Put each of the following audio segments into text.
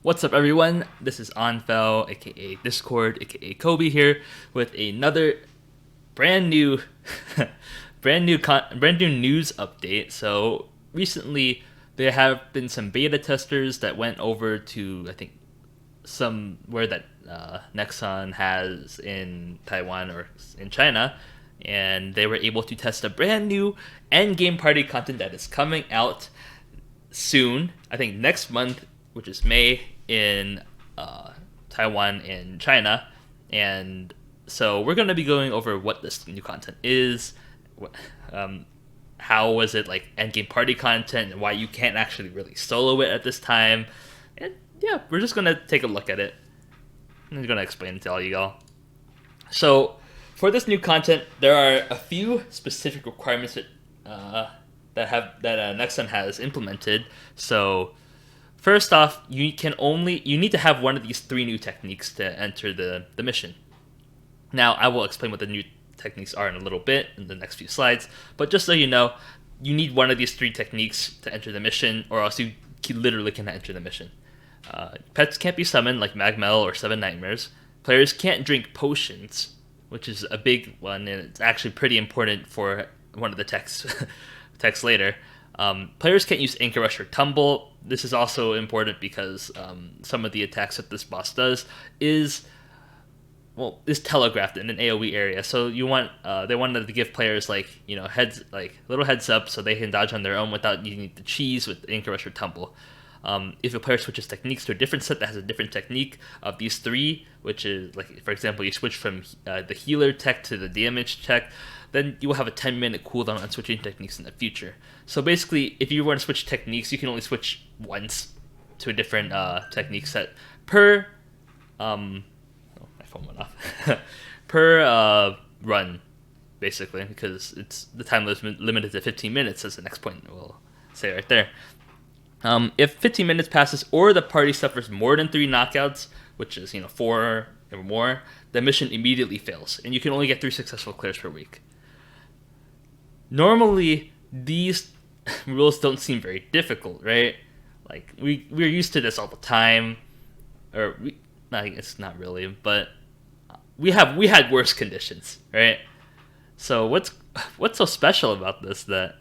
What's up, everyone? This is Onfel, aka Discord, aka Kobe here with another brand new, brand new news update. So recently, there have been some beta testers that went over to somewhere that Nexon has in Taiwan or in China, and they were able to test a brand new end game party content that is coming out soon. I think next month, which is May in Taiwan and China, and so we're going to be going over what this new content is, um, how was it like endgame party content, and why you can't actually really solo it at this time, and yeah, we're just gonna take a look at it. I'm gonna explain it to all you all. So for this new content, there are a few specific requirements that Nexon has implemented. So first off, you need to have one of these three new techniques to enter the mission. Now I will explain what the new techniques are in a little bit in the next few slides, but just so you know, you need one of these three techniques to enter the mission, or else you literally cannot enter the mission. Pets can't be summoned like Magmel or Seven Nightmares. Players can't drink potions, which is a big one, and it's actually pretty important for one of the texts later. Players can't use Anchor Rush or Tumble. This is also important because some of the attacks that this boss does is telegraphed in an AOE area. So they wanted to give players little heads up so they can dodge on their own without needing to cheese with Anchor Rush or Tumble. If a player switches techniques to a different set that has a different technique of these three, which is, like, for example, you switch from the healer tech to the damage tech, then you will have a 10-minute cooldown on switching techniques in the future. So basically, if you want to switch techniques, you can only switch once to a different technique set per my phone went off per run, basically, because it's the time limited to 15 minutes, as the next point we'll say right there. If 15 minutes passes or the party suffers more than 3 knockouts, which is 4 or more, the mission immediately fails, and you can only get 3 successful clears per week. Normally, these rules don't seem very difficult, right? Like we're used to this all the time, it's not really, but we had worse conditions, right? So what's so special about this that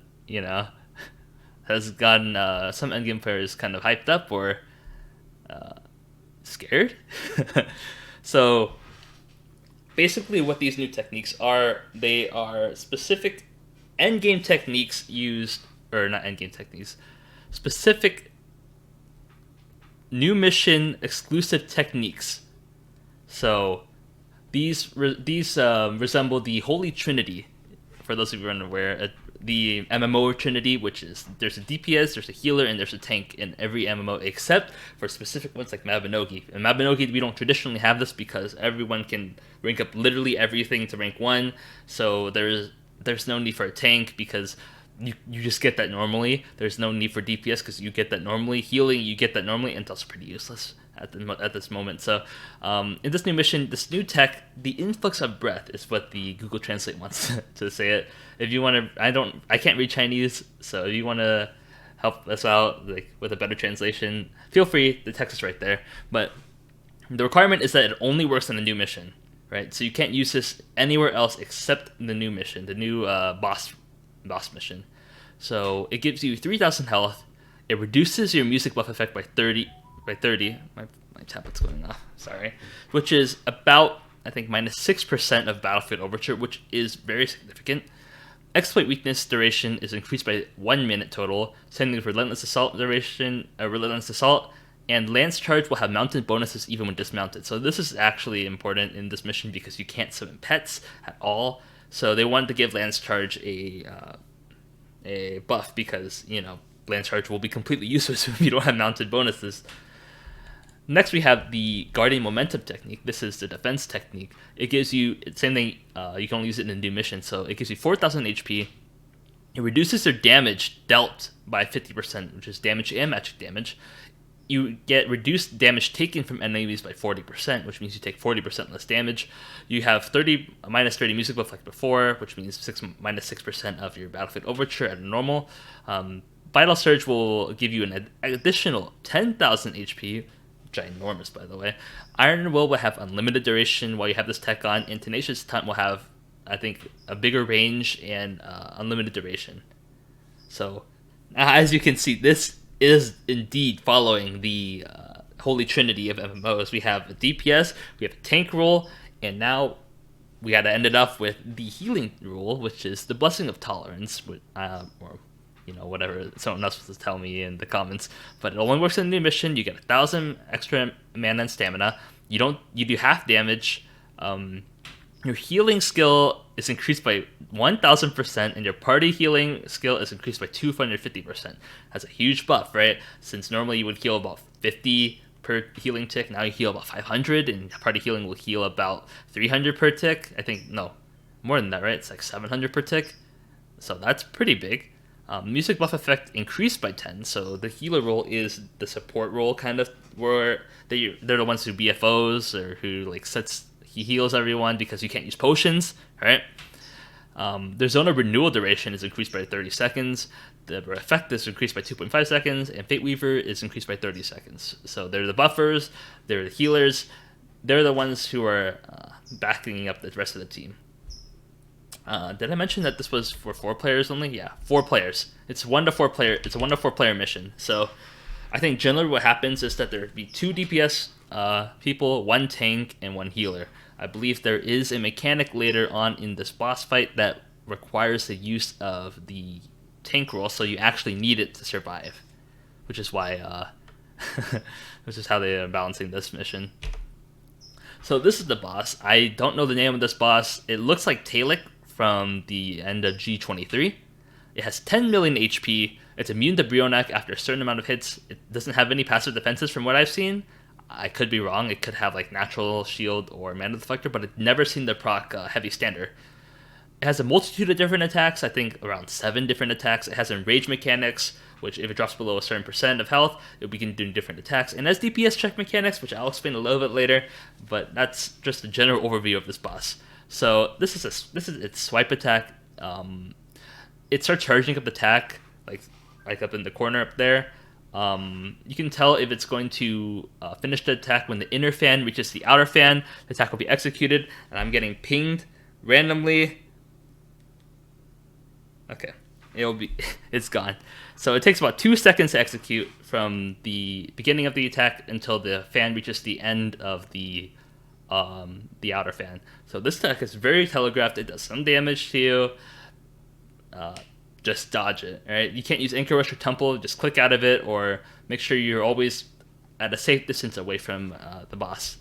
has gotten some endgame players kind of hyped up or scared? So basically what these new techniques are, they are specific endgame techniques used, or not endgame techniques, specific new mission exclusive techniques. So these resemble the Holy Trinity, for those of you who are unaware. The MMO Trinity, which is there's a DPS, there's a healer, and there's a tank in every MMO except for specific ones like Mabinogi. In Mabinogi, we don't traditionally have this because everyone can rank up literally everything to rank 1, so there's no need for a tank because you just get that normally. There's no need for DPS because you get that normally. Healing, you get that normally, and that's pretty useless at this moment. So in this new mission, this new tech, the influx of breath is what the Google Translate wants to say it. If you want to, I can't read Chinese, so if you want to help us out with a better translation, feel free. The text is right there. But the requirement is that it only works on the new mission, right? So you can't use this anywhere else except the new mission, the new boss mission. So it gives you 3,000 health. It reduces your music buff effect by 30. My tablet's going off. Sorry. Which is about, I think, minus 6% of Battlefield Overture, which is very significant. Exploit weakness duration is increased by 1 minute total. Sending Relentless Assault duration, Relentless Assault, and Lance Charge will have mounted bonuses even when dismounted. So this is actually important in this mission because you can't summon pets at all. So they wanted to give Lance Charge a buff because Lance Charge will be completely useless if you don't have mounted bonuses. Next, we have the Guardian Momentum technique. This is the defense technique. It gives you, same thing, you can only use it in a new mission. So it gives you 4,000 HP. It reduces their damage dealt by 50%, which is damage and magic damage. You get reduced damage taken from enemies by 40%, which means you take 40% less damage. You have minus 30 music buff like before, which means minus 6% of your Battlefield Overture at normal. Vital Surge will give you an additional 10,000 HP, ginormous, by the way. Iron Will have unlimited duration while you have this tech on, and Tenacious Tunt will have, I think, a bigger range and unlimited duration. So, as you can see, this is indeed following the holy trinity of MMOs. We have a DPS, we have a tank role, and now we got to end it off with the healing rule, which is the Blessing of Tolerance, or whatever someone else was to tell me in the comments. But it only works in the mission. You get 1,000 extra mana and stamina. You do half damage. Your healing skill is increased by 1,000%, and your party healing skill is increased by 250%. That's a huge buff, right? Since normally you would heal about 50 per healing tick, now you heal about 500, and party healing will heal about 300 per tick. I think, no, more than that, right? It's like 700 per tick. So that's pretty big. Music buff effect increased by 10, so the healer role is the support role, kind of, where they're the ones who BFOs or who he heals everyone because you can't use potions, right? Their Zone of Renewal duration is increased by 30 seconds. The effect is increased by 2.5 seconds, and Fate Weaver is increased by 30 seconds. So they're the buffers, they're the healers, they're the ones who are backing up the rest of the team. Did I mention that this was for 4 players only? Yeah, 4 players. It's a 1 to 4 player mission. So I think generally what happens is that there would be 2 DPS people, 1 tank, and 1 healer. I believe there is a mechanic later on in this boss fight that requires the use of the tank role, so you actually need it to survive, which is why which is how they are balancing this mission. So this is the boss. I don't know the name of this boss. It looks like Talik from the end of G23. It has 10 million HP. It's immune to Brionac after a certain amount of hits. It doesn't have any passive defenses from what I've seen. I could be wrong. It could have like natural shield or mana deflector, but I've never seen the proc heavy stander. It has a multitude of different attacks. I think around 7 different attacks. It has enrage mechanics, which if it drops below a certain percent of health, it begin doing different attacks. And has DPS check mechanics, which I'll explain a little bit later. But that's just a general overview of this boss. So this is its swipe attack. It starts charging up the attack like up in the corner up there. You can tell if it's going to finish the attack when the inner fan reaches the outer fan. The attack will be executed, and I'm getting pinged randomly. Okay, it's gone. So it takes about 2 seconds to execute from the beginning of the attack until the fan reaches the end of the outer fan. So this attack is very telegraphed. It does some damage to you. Just dodge it, alright? You can't use Anchor Rush or Temple, just click out of it, or make sure you're always at a safe distance away from the boss.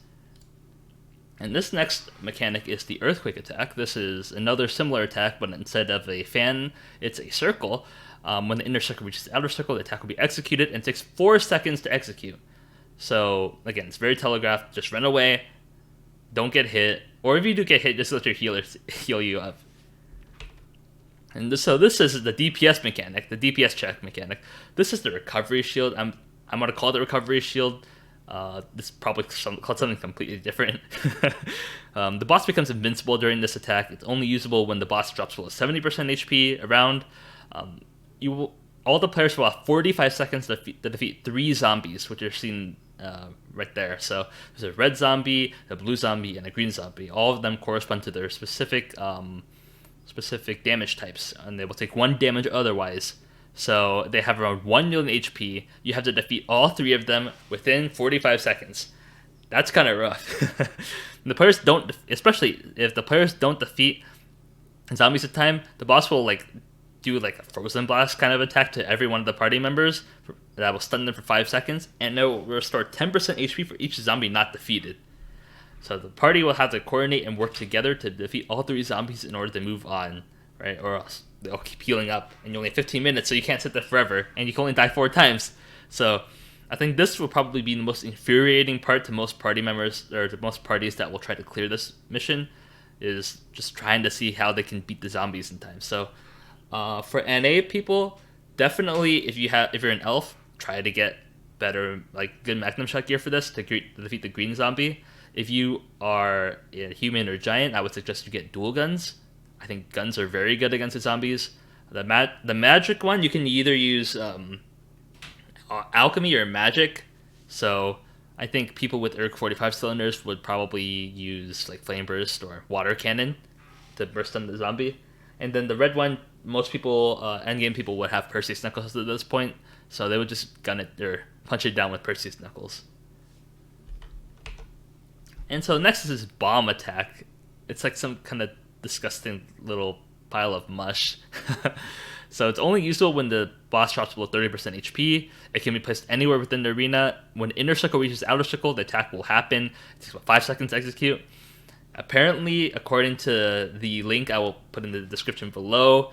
And this next mechanic is the Earthquake attack. This is another similar attack, but instead of a fan, it's a circle. When the inner circle reaches the outer circle, the attack will be executed, and it takes 4 seconds to execute. So, again, it's very telegraphed. Just run away, don't get hit, or if you do get hit, just let your healers heal you up. And so this is the DPS mechanic, the DPS check mechanic. This is the recovery shield. I'm going to call it the recovery shield. This is probably called something completely different. The boss becomes invincible during this attack. It's only usable when the boss drops below 70% HP around. All the players will have 45 seconds to defeat 3 zombies, which are seen right there. So there's a red zombie, a blue zombie, and a green zombie. All of them correspond to their specific damage types, and they will take 1 damage otherwise. So they have around 1 million HP. You have to defeat all 3 of them within 45 seconds. That's kind of rough. The players don't, especially if the players don't defeat zombies at a time, the boss will do a frozen blast kind of attack to every one of the party members that will stun them for 5 seconds, and it will restore 10% HP for each zombie not defeated. So the party will have to coordinate and work together to defeat all 3 zombies in order to move on, right? Or else they'll keep healing up, and you only have 15 minutes, so you can't sit there forever, and you can only die 4 times. So I think this will probably be the most infuriating part to most party members, or to most parties that will try to clear this mission, is just trying to see how they can beat the zombies in time. So for NA people, definitely if you're an elf, try to get better, good Magnum shot gear for this to defeat the green zombie. If you are a human or giant, I would suggest you get dual guns. I think guns are very good against the zombies. The magic one, you can either use alchemy or magic. So I think people with ERG 45 cylinders would probably use like Flame Burst or Water Cannon to burst on the zombie. And then the red one, most people, endgame people would have Perseus Knuckles at this point, so they would just gun it or punch it down with Perseus Knuckles. And so next is this bomb attack. It's like some kind of disgusting little pile of mush. So it's only useful when the boss drops below 30% HP. It can be placed anywhere within the arena. When inner circle reaches outer circle, the attack will happen. It takes about 5 seconds to execute. Apparently, according to the link I will put in the description below,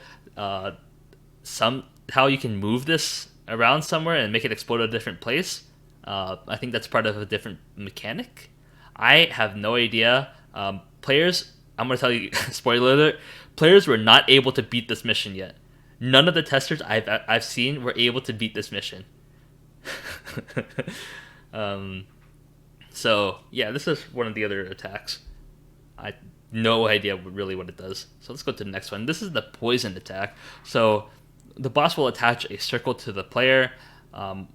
somehow you can move this around somewhere and make it explode at a different place. I think that's part of a different mechanic. I have no idea. Players, I'm going to tell you, spoiler alert, players were not able to beat this mission yet. None of the testers I've seen were able to beat this mission. So, yeah, this is one of the other attacks. I no idea really what it does. So let's go to the next one. This is the poison attack. So the boss will attach a circle to the player. It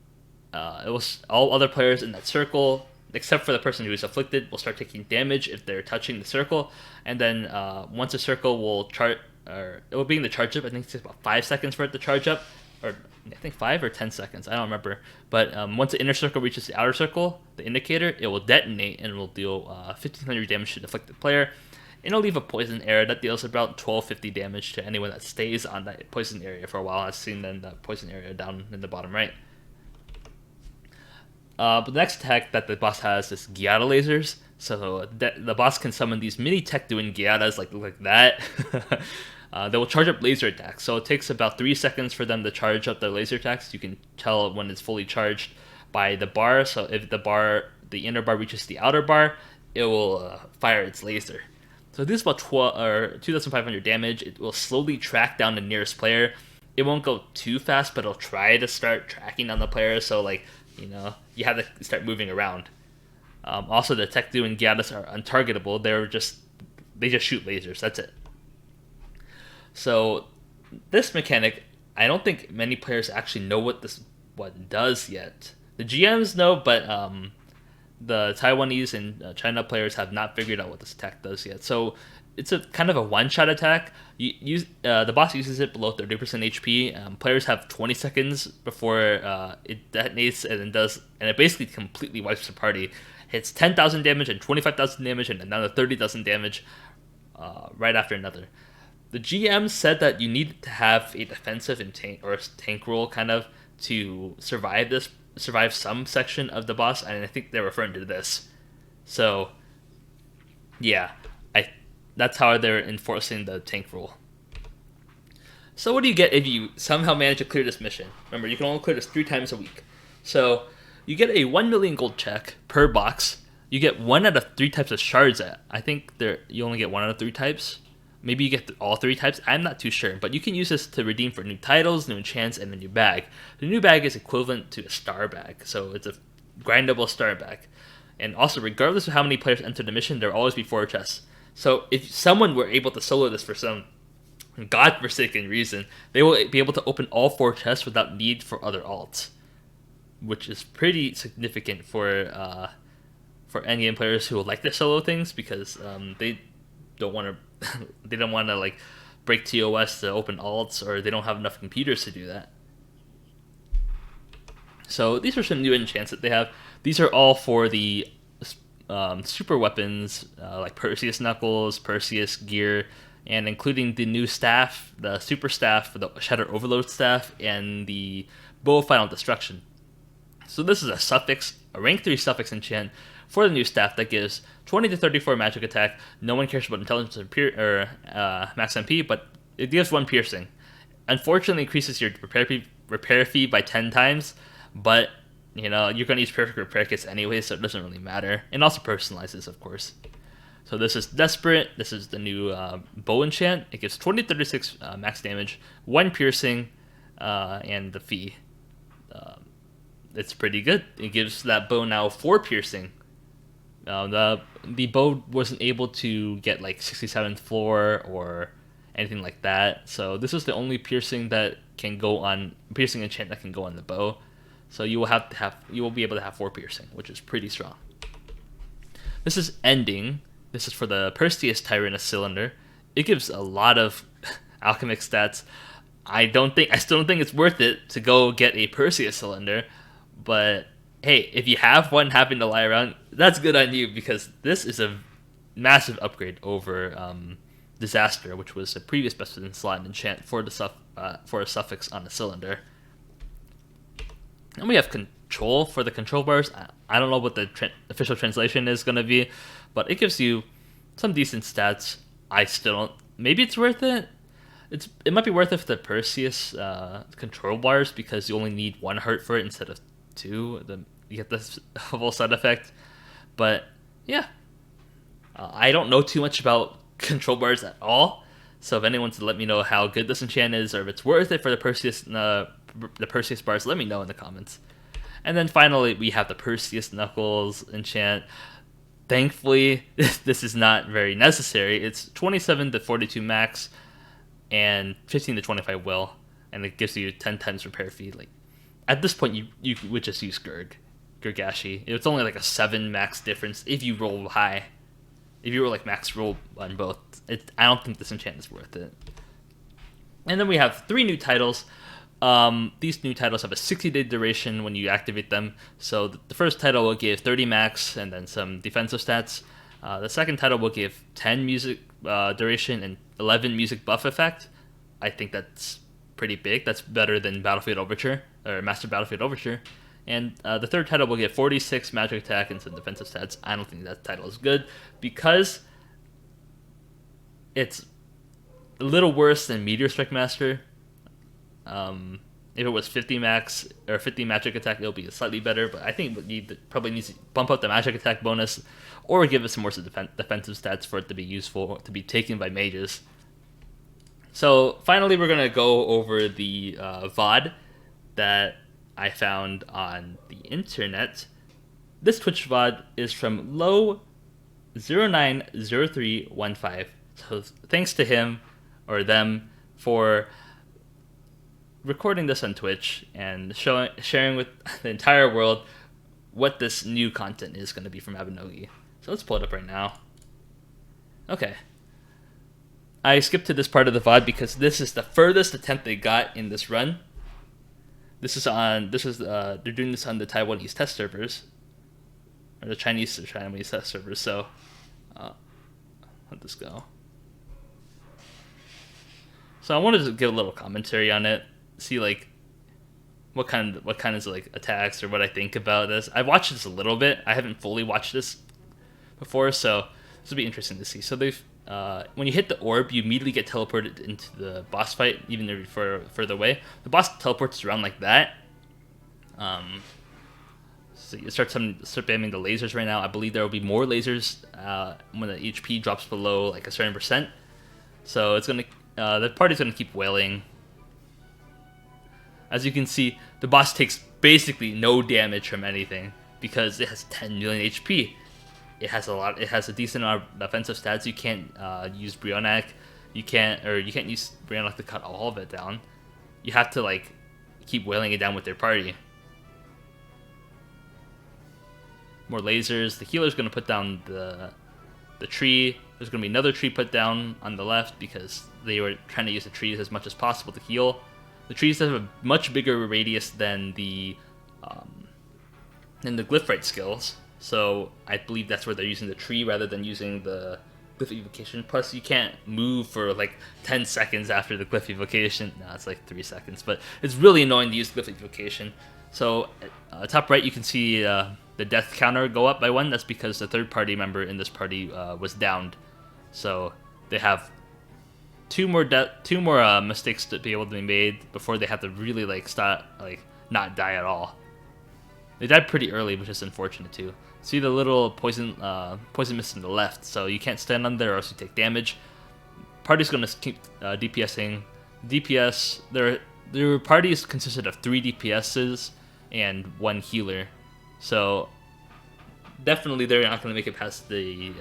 was all other players in that circle, except for the person who is afflicted, will start taking damage if they're touching the circle. And then once the circle will chart, or it will be in the charge up. I think it takes about 5 seconds for it to charge up, or I think 5 or 10 seconds. I don't remember. But once the inner circle reaches the outer circle, the indicator, it will detonate and will deal 1,500 damage to the afflicted player. And it'll leave a poison area that deals about 1250 damage to anyone that stays on that poison area for a while. I've seen then the poison area down in the bottom right. But the next attack that the boss has is Gyata lasers. So the boss can summon these mini tech doing Gyatas like that. They will charge up laser attacks. So it takes about 3 seconds for them to charge up their laser attacks. You can tell when it's fully charged by the bar. So if the inner bar reaches the outer bar, it will fire its laser. So this is about 2,500 damage. It will slowly track down the nearest player. It won't go too fast, but it'll try to start tracking down the player. So you have to start moving around. Also, the tech doing Gyatas are untargetable. They just shoot lasers. That's it. So this mechanic, I don't think many players actually know what it does yet. The GMs know, but the Taiwanese and China players have not figured out what this attack does yet. So it's a kind of a one-shot attack. The boss uses it below 30% HP. Players have 20 seconds before it detonates, and it basically completely wipes the party. Hits 10,000 damage and 25,000 damage and another 30,000 damage right after another. The GM said that you need to have a defensive and tank role kind of to survive some section of the boss, and I think they're referring to this. So, yeah, that's how they're enforcing the tank rule. So what do you get if you somehow manage to clear this mission? Remember, you can only clear this 3 times a week. So you get a 1 million gold check per box. You get 1 out of 3 types of shards. I think you only get 1 out of 3 types. Maybe you get all 3 types. I'm not too sure. But you can use this to redeem for new titles, new enchants, and a new bag. The new bag is equivalent to a star bag. So it's a grindable star bag. And also, regardless of how many players enter the mission, there will always be 4 chests. So if someone were able to solo this for some godforsaken reason, they will be able to open all 4 chests without need for other alts, which is pretty significant for endgame players who would like to solo things, because they don't want to like break TOS to open alts, or they don't have enough computers to do that. So these are some new enchants that they have. These are all for the super weapons like Perseus Knuckles, Perseus Gear, and including the new staff, the super staff, the Shatter Overload staff, and the Bow of Final Destruction. So this is a rank 3 suffix enchant for the new staff that gives 20 to 34 magic attack. No one cares about intelligence or max MP, but it gives 1 piercing. Unfortunately, increases your repair fee by 10 times, but you're going to use perfect repair kits anyway, so it doesn't really matter. And also personalizes, of course. So this is Desperate. This is the new bow enchant. It gives 20 to 36 max damage, 1 piercing, and the fee. It's pretty good. It gives that bow now 4 piercing. The bow wasn't able to get like 67th floor or anything like that. So this is the only piercing enchant that can go on the bow. So you will be able to have 4 piercing, which is pretty strong. This is ending. This is for the Perseus Tyrannus cylinder. It gives a lot of alchemic stats. I still don't think it's worth it to go get a Perseus cylinder, but hey, if you have one happen to lie around, that's good on you, because this is a massive upgrade over Disaster, which was a previous best within slot and enchant for a suffix on a cylinder. And we have control for the control bars. I don't know what the official translation is going to be, but it gives you some decent stats. I still don't. Maybe it's worth it. It might be worth it for the Perseus control bars, because you only need 1 heart for it instead of 2. You get this full side effect. But yeah, I don't know too much about control bars at all. So if anyone wants to let me know how good this enchant is, or if it's worth it for the Perseus bars, let me know in the comments. And then finally, we have the Perseus Knuckles enchant. Thankfully, this is not very necessary. It's 27 to 42 max and 15 to 25 will, and it gives you 10 times repair feed. Like, at this point, you would just use Gurgashi. It's only like a 7 max difference if you roll high. If you were like max roll on both, I don't think this enchant is worth it. And then we have 3 new titles. These new titles have a 60-day duration when you activate them. So the first title will give 30 max and then some defensive stats. The second title will give 10 music duration and 11 music buff effect. I think that's pretty big. That's better than Battlefield Overture, or Master Battlefield Overture. And the third title will get 46 magic attack and some defensive stats. I don't think that title is good, because it's a little worse than Meteor Strike Master. If it was 50 max or 50 magic attack, it'll be slightly better. But I think probably needs to bump up the magic attack bonus, or give it some more defensive stats for it to be useful, to be taken by mages. So finally, we're gonna go over the VOD that I found on the internet. This Twitch VOD is from Low090315. So thanks to him or them for recording this on Twitch and sharing with the entire world what this new content is going to be from Mabinogi. So let's pull it up right now. Okay. I skipped to this part of the VOD because this is the furthest attempt they got in this run. They're doing this on the Taiwanese test servers, or the Chinese test servers. So, let this go. So I wanted to give a little commentary on it, see like what kind of like attacks or what I think about this. I watched this a little bit. I haven't fully watched this before, so this will be interesting to see. So they've when you hit the orb, you immediately get teleported into the boss fight, even if you're further away. The boss teleports around like that. So you start spamming the lasers right now. I believe there will be more lasers when the HP drops below like a certain percent. So it's gonna the party's gonna keep wailing. As you can see, the boss takes basically no damage from anything because it has 10 million HP. It has a decent amount of defensive stats. You can't use Brionac. You can't use Brionac to cut all of it down. You have to like keep wailing it down with their party. More lasers. The healer's gonna put down the tree. There's gonna be another tree put down on the left because they were trying to use the trees as much as possible to heal. The trees have a much bigger radius than the Glyphrite skills. So I believe that's where they're using the tree rather than using the Glyph Evocation. Plus, you can't move for like 10 seconds after the Glyph Evocation. No, it's like 3 seconds. But it's really annoying to use Glyph Evocation. So top right, you can see the death counter go up by 1. That's because the third party member in this party was downed. So they have two more mistakes to be able to be made before they have to really like start like not die at all. They died pretty early, which is unfortunate too. See the little poison mist on the left, so you can't stand on there or else you take damage. Party's gonna keep DPSing. DPS, their parties consisted of 3 DPSs and 1 healer, so definitely they're not gonna make it past the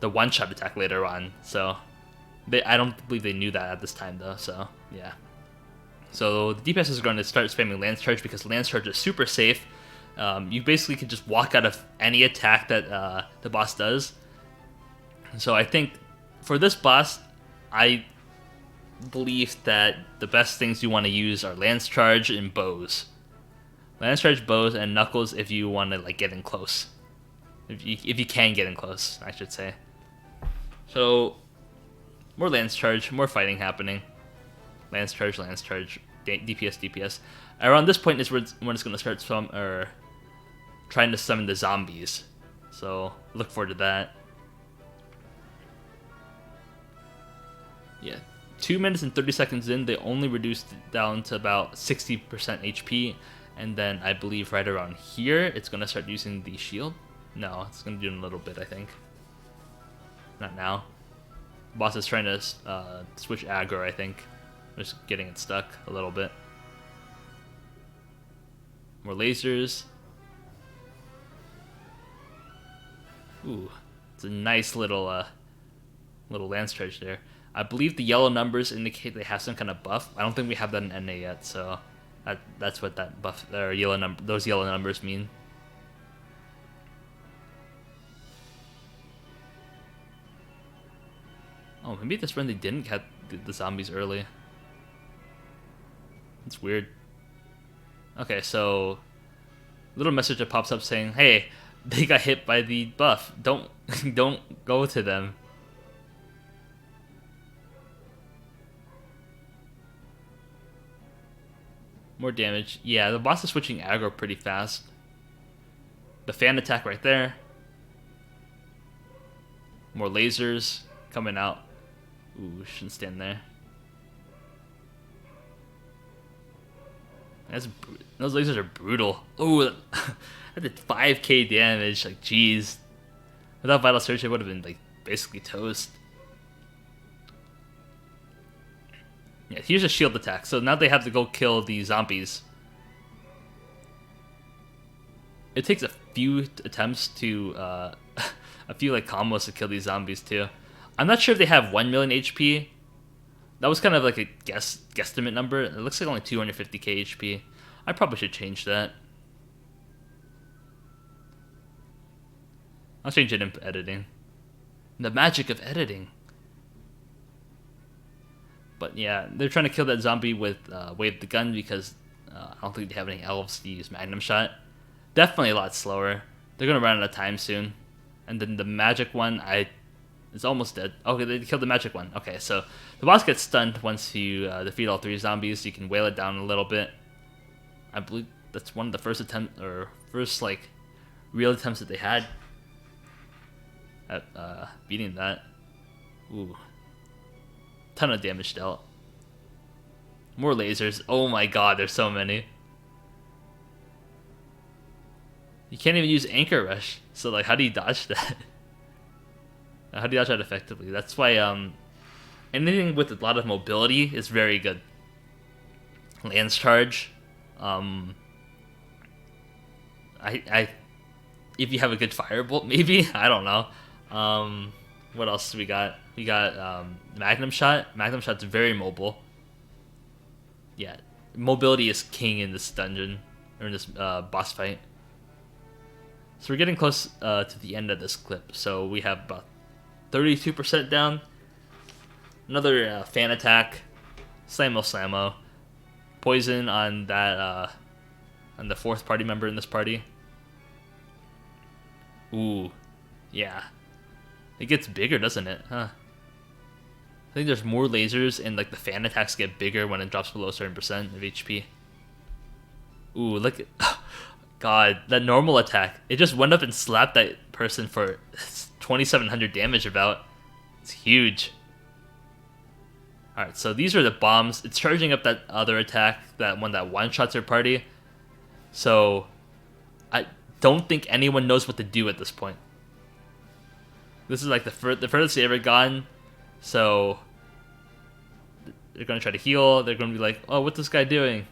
one-shot attack later on. So I don't believe they knew that at this time though. So yeah. So the DPS is going to start spamming Lance Charge because Lance Charge is super safe. You basically can just walk out of any attack that the boss does. So I think for this boss, I believe that the best things you want to use are Lance Charge and bows. Lance Charge, bows, and Knuckles if you want to like get in close. If you can get in close, I should say. So more Lance Charge, more fighting happening. Lance Charge, DPS, DPS. Around this point is when it's going to start trying to summon the zombies. So look forward to that. Yeah, 2 minutes and 30 seconds in, they only reduced it down to about 60% HP, and then I believe right around here, it's going to start using the shield. No, it's going to do in a little bit, I think. Not now. Boss is trying to switch aggro, I think. Just getting it stuck a little bit. More lasers. Ooh, it's a nice little Lance Charge there. I believe the yellow numbers indicate they have some kind of buff. I don't think we have that in NA yet, so that's what that buff or those yellow numbers mean. Oh, maybe this run they didn't catch the zombies early. It's weird. Okay, so little message that pops up saying, "Hey, they got hit by the buff. Don't go to them." More damage. Yeah, the boss is switching aggro pretty fast. The fan attack right there. More lasers coming out. Ooh, shouldn't stand there. Those lasers are brutal. Ooh, that did 5k damage. Like, jeez. Without Vital Surge, it would have been like basically toast. Yeah, here's a shield attack. So now they have to go kill the zombies. It takes a few attempts to, a few like combos to kill these zombies too. I'm not sure if they have 1 million HP. That was kind of like a guesstimate number. It looks like only 250k HP. I probably should change that. I'll change it in editing. The magic of editing. But yeah, they're trying to kill that zombie with Wave the Gun because I don't think they have any elves to use Magnum Shot. Definitely a lot slower. They're going to run out of time soon. And then the magic one, it's almost dead. Okay, they killed the magic one. Okay, so the boss gets stunned once you defeat all 3 zombies. You can wail it down a little bit. I believe that's one of the first like real attempts that they had at beating that. Ooh. Ton of damage dealt. More lasers. Oh my god, there's so many. You can't even use Anchor Rush. So like, how do you dodge that? How do you dodge that effectively? That's why anything with a lot of mobility is very good. Lance Charge. If you have a good firebolt, maybe. I don't know. What else do we got? We got Magnum Shot. Magnum Shot's very mobile. Yeah, mobility is king in this dungeon, or in this boss fight. So we're getting close to the end of this clip. So we have about 32% down. Another fan attack. Slammo. Poison on that on the 4th party member in this party. Ooh, yeah. It gets bigger, doesn't it? Huh. I think there's more lasers, and like the fan attacks get bigger when it drops below a certain percent of HP. Ooh, look at... God, that normal attack. It just went up and slapped that person for 2,700 damage about. It's huge. Alright, so these are the bombs. It's charging up that other attack, that one that one-shots your party. So, I don't think anyone knows what to do at this point. This is like the furthest they ever gotten. So, they're going to try to heal. They're going to be like, oh, what's this guy doing?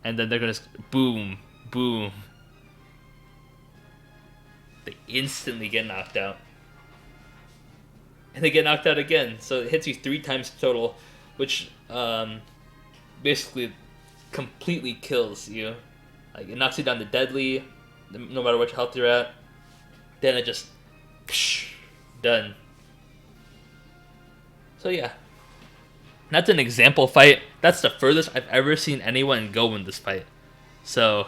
And then they're going to boom. Boom. They instantly get knocked out. And they get knocked out again. So it hits you 3 times total, which basically completely kills you. Like it knocks you down to deadly, no matter what health you're at. Then it just done. So yeah, that's an example fight. That's the furthest I've ever seen anyone go in this fight. So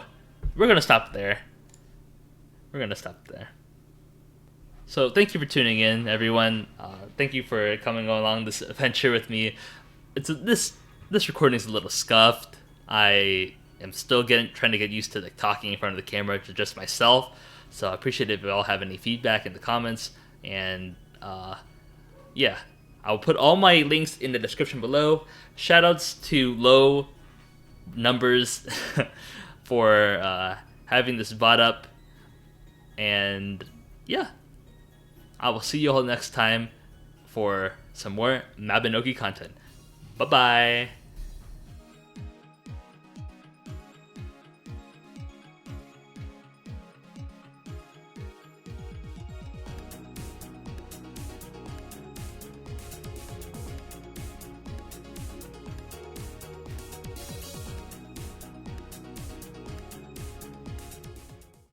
we're gonna stop there. We're gonna stop there. So thank you for tuning in, everyone. Thank you for coming along this adventure with me. This recording is a little scuffed. I am still trying to get used to like talking in front of the camera to just myself. So I appreciate it if you all have any feedback in the comments. And yeah, I'll put all my links in the description below. Shoutouts to Low Numbers for having this VOD up. And yeah, I will see you all next time for some more Mabinogi content. Bye-bye.